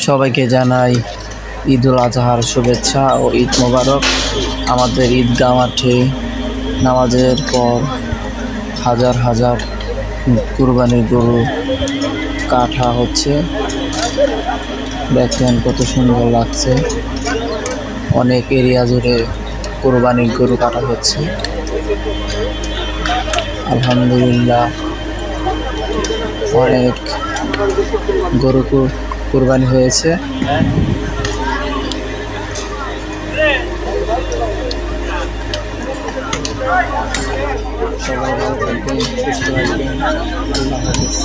সবাইকে জানাই ঈদুল আজহার শুভেচ্ছা ও ঈদ মোবারক। আমাদের ঈদগাহ মাঠে নামাজের পর হাজার হাজার কুরবানির গরু কাটা হচ্ছে। দেখেন কত সুন্দর লাগছে। অনেক এরিয়া জুড়ে কুরবানির গরু কাটা হচ্ছে। আলহামদুলিল্লাহ, অনেক গরু কুরবানি হয়েছে। সবাই ভালো থাকবেন, সুস্থ থাকবেন। আল্লাহ হাফেজ।